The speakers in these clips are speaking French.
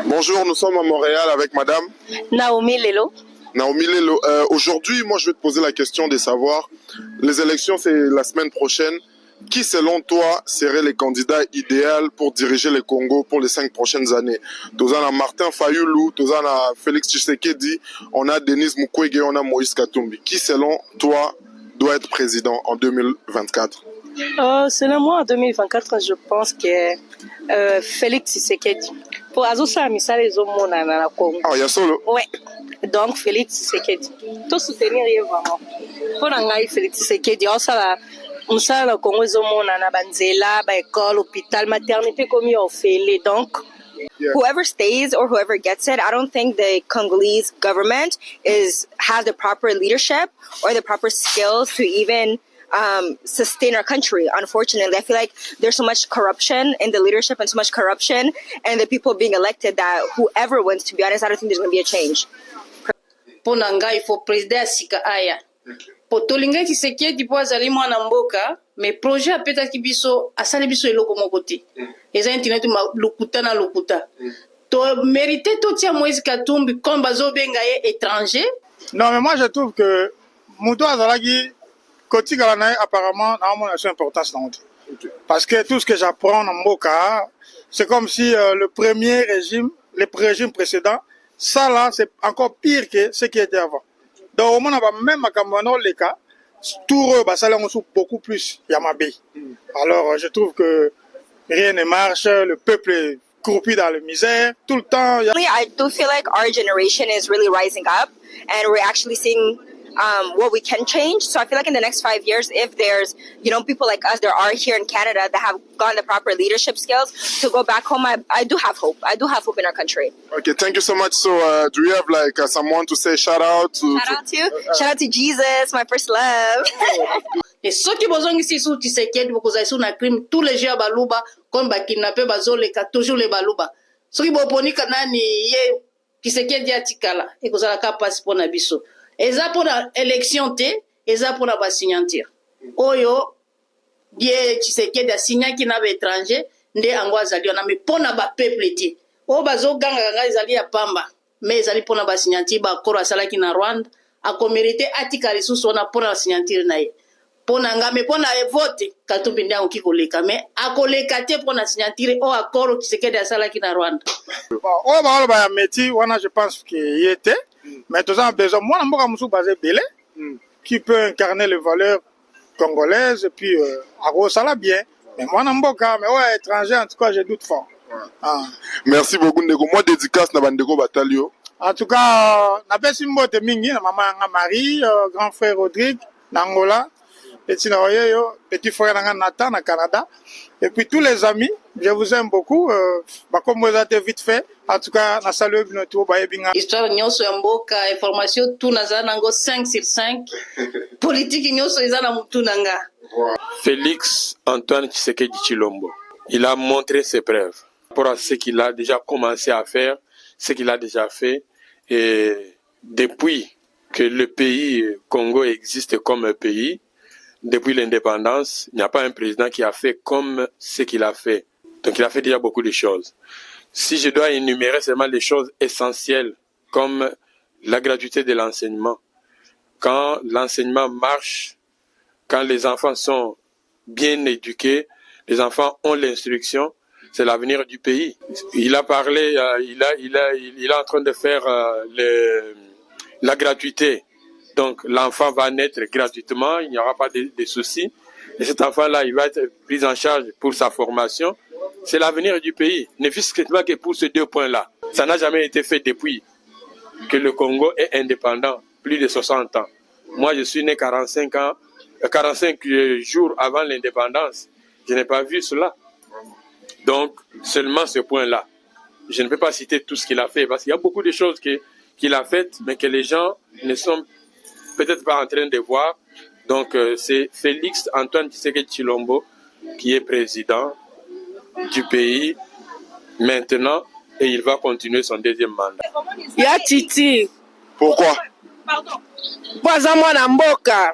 Bonjour, nous sommes à Montréal avec madame Naomi Lelo. Naomi Lelo. Aujourd'hui, moi, je vais te poser la question de savoir, les élections, c'est la semaine prochaine. Qui, selon toi, serait les candidats idéaux pour diriger le Congo pour les 5 prochaines années? Nous avons Martin Fayulu, nous avons Félix Tshisekedi, on a Denis Mukwege, on a Moïse Katumbi. Qui, selon toi, doit être président en 2024? Selon moi, en 2024, je pense que Félix Tshisekedi. Pour Azosa Misale Zomona na Congo. Ah, il y a solo? Ouais. Donc, Félix Tshisekedi. Tout soutenir vraiment. Pour Nangaï Félix Tshisekedi, on s'en le Congo Zomona na Banzela, école, hôpital, maternité comme il fait. Donc, whoever stays or whoever gets it, I don't think the Congolese government has the proper leadership or the proper skills to even sustain our country. Unfortunately, I feel like there's so much corruption in the leadership and so much corruption and the people being elected that whoever wins, to be honest, I don't think there's going to be a change. Ponanga il faut président sika aya. Potolinga Tshisekedi po azali mwana mboka, mais projet apeta kibiso asali biso eloko moko te. Eza internet lokuta na lokuta. To mérité to tia Moïse Katumbi comme bazo benga ye étranger. Non, mais moi je trouve que Mouto Azalagi Kotika Lanae apparemment a une importance dans le okay. Parce que tout ce que j'apprends en Mboka, c'est comme si le premier régime, le régime précédent, ça là c'est encore pire que ce qui était avant. Donc au moins même à Cameroun les cas, tout eux, ça là on souffre beaucoup plus Yamabé. Alors je trouve que rien ne marche, le peuple est croupi dans la misère tout le temps. I do feel like our generation is really rising up and we're actually seeing what we can change. So I feel like in the next 5 years, if there's, people like us, there are here in Canada that have gotten the proper leadership skills to go back home, I do have hope. I do have hope in our country. Okay, thank you so much. So do you have like someone to say shout out to? Shout out to Jesus, my first love. Et ceux qui besoin ici sous Tshisekedi beaucoup za na crime tous les jours baluba comme ba kidnapper bazoleka toujours les baluba. Ceux qui boponi kanani ye Tshisekedi atikala et kozala ka passe pour na biso. Eza pour la élection te, eza pour la signature. Oyo die Tshisekedi signa ki na étranger nde angwa zali na me pona ba peuple te. O bazo ganga ganga ezali ya pamba, mais ezali pona ba signature ba koro asala ki na Rwanda, a communauté atikali sous sona pona signature na ye. Pona ngame pona vote Katumbi ndango ki koleka mais akoleka te pona signature o akoro Tshisekedi asala ki na Rwanda. O ba ba ya meti wana je pense que y était. Mais tous en besoin, moi, je suis basé Belé, qui peut incarner les valeurs congolaises, et puis, ça l'a bien. Mais moi, je suis mais ouais, étranger, en tout cas, je doute fort. Ah. Merci beaucoup, Ndeko. Moi, dédicace na Bandeko Batalio. En tout cas, na pesi mbote mingi, na maman Marie, grand frère Rodrigue, Nangola, petit frère Nathan, na Canada. Et puis tous les amis, je vous aime beaucoup. Comme vous avez vite fait, en tout cas, na salut notre baebinga. Histoire nyonso ya mboka, information tout naza nango 5 sur 5. Politique nyonso eza na mutu nanga. Félix Antoine Tshisekedi Tshilombo, il a montré ses preuves pour ce qu'il a déjà commencé à faire, ce qu'il a déjà fait. Et depuis que le pays Congo existe comme un pays, depuis l'indépendance, il n'y a pas un président qui a fait comme ce qu'il a fait. Donc il a fait déjà beaucoup de choses. Si je dois énumérer seulement les choses essentielles, comme la gratuité de l'enseignement, quand l'enseignement marche, quand les enfants sont bien éduqués, les enfants ont l'instruction, c'est l'avenir du pays. Il a parlé, il est en train de faire la gratuité. Donc l'enfant va naître gratuitement, il n'y aura pas de soucis. Et cet enfant-là, il va être pris en charge pour sa formation. C'est l'avenir du pays, ne fût-ce pas que pour ces 2 points-là. Ça n'a jamais été fait depuis que le Congo est indépendant, plus de 60 ans. Moi, je suis né 45 jours avant l'indépendance. Je n'ai pas vu cela. Donc, seulement ce point-là. Je ne peux pas citer tout ce qu'il a fait, parce qu'il y a beaucoup de choses qu'il a faites, mais que les gens ne sont peut-être pas en train de voir. Donc, c'est Félix Antoine Tshisekedi Tshilombo qui est président du pays maintenant et il va continuer son 2e mandat. Ya Titi. Pourquoi? Pardon. Poisamwa na mboka.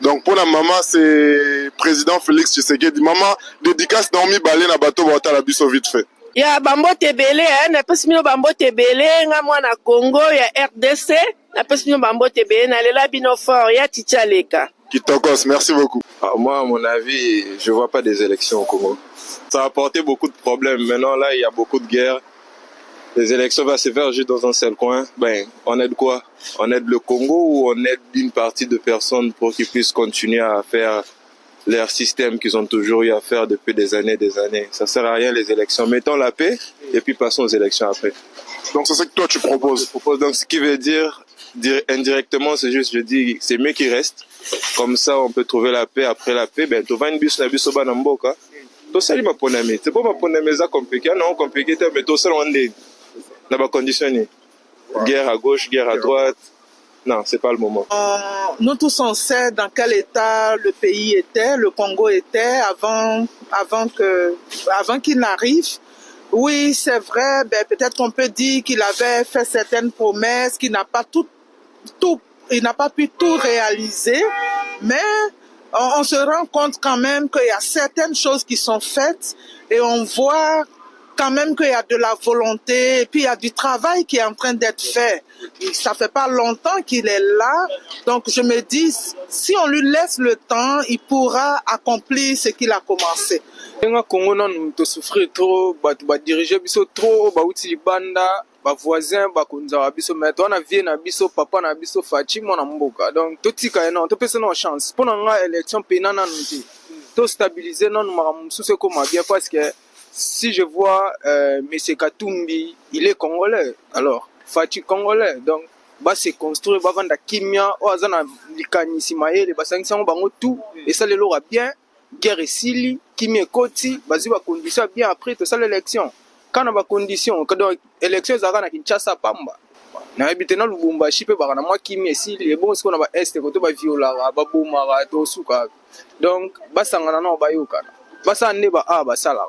Donc pour la maman, c'est président Félix Tshisekedi. Maman, dédicace Naomi Balé na bateau Bata la biso vite fait. ya bambote ebele napesi bino bambote ebele nga mwana Congo ya RDC napesi bino bambote ebele nalela bino fort ya Titia Leka. Kitokos, merci beaucoup. Alors moi, à mon avis, je vois pas des élections au Congo. Ça a apporté beaucoup de problèmes. Maintenant, là, il y a beaucoup de guerres. Les élections vont se faire juste dans un seul coin. Ben, on aide quoi? On aide le Congo ou on aide une partie de personnes pour qu'ils puissent continuer à faire leur système qu'ils ont toujours eu à faire depuis des années, des années. Ça sert à rien les élections. Mettons la paix et puis passons aux élections après. Donc c'est ce que toi tu proposes. Je propose donc ce qui veut dire indirectement, c'est juste, je dis, c'est mieux qu'il reste. Comme ça, on peut trouver la paix. Après la paix, ben, tu vas une bus na bus au banamboka. Tu sais, ma ponami. C'est pas ma ponami, ça compliqué. Non, compliqué, mais tu sais, on est dans ma conditionné. Guerre à gauche, guerre à droite. Non, c'est pas le moment. Nous tous on sait dans quel état le pays était, le Congo était avant qu'il n'arrive. Oui, c'est vrai, ben, peut-être qu'on peut dire qu'il avait fait certaines promesses, qu'il n'a pas il n'a pas pu tout réaliser, mais on se rend compte quand même qu'il y a certaines choses qui sont faites et on voit quand même qu'il y a de la volonté et puis il y a du travail qui est en train d'être fait. Ça fait pas longtemps qu'il est là, donc je me dis, si on lui laisse le temps, il pourra accomplir ce qu'il a commencé. Nga Congo non to souffrir trop, ba diriger biso trop, ba uti libanda, ba voisin ba konza biso mais to na vie na biso papa na biso fachi mona mboka. Donc to tika non, to pesa non chance. Pour nga élection pena na nti. To stabiliser non maramusu se comme bien parce que si je vois monsieur Katumbi, il est congolais. Alors, fachi congolais. Donc ba se construire ba vanda kimia o azana likanisi mayele ba sangisa bango tout et ça le lora bien. Guerre esili, kimi ekoti, bazi ba condition bien après tout ça l'élection. Quand on a condition, quand l'élection ezaka na Kinshasa pamba. Na habite na Lubumbashi pe baka na mwa kimi esili, et bon ce qu'on a ba est côté ba viola, ba bomara to suka. Donc basangana na ba yokana. Basande ba ba sala.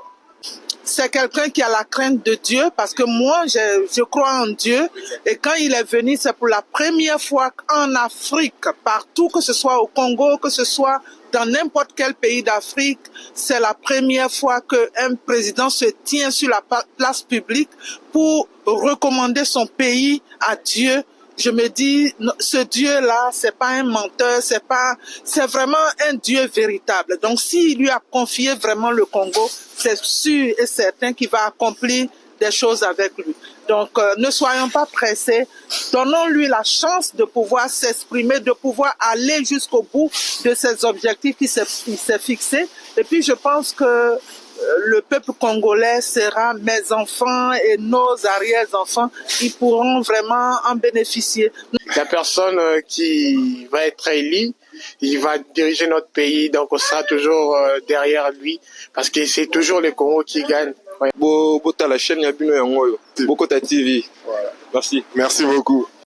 C'est quelqu'un qui a la crainte de Dieu parce que moi, je crois en Dieu. Et quand il est venu, c'est pour la première fois en Afrique, partout, que ce soit au Congo, que ce soit dans n'importe quel pays d'Afrique, c'est la première fois qu'un président se tient sur la place publique pour recommander son pays à Dieu. Je me dis, ce Dieu-là, c'est pas un menteur, c'est vraiment un Dieu véritable. Donc, s'il lui a confié vraiment le Congo, c'est sûr et certain qu'il va accomplir des choses avec lui. Donc, ne soyons pas pressés. Donnons-lui la chance de pouvoir s'exprimer, de pouvoir aller jusqu'au bout de ses objectifs qu'il s'est fixés. Et puis, je pense que le peuple congolais sera mes enfants et nos arrière-enfants. Ils pourront vraiment en bénéficier. La personne qui va être élue, il va diriger notre pays, donc on sera toujours derrière lui, parce que c'est toujours le Congo qui gagne. Bota la chaîne Yabino Yangoyo, Bokota TV. Merci. Merci beaucoup.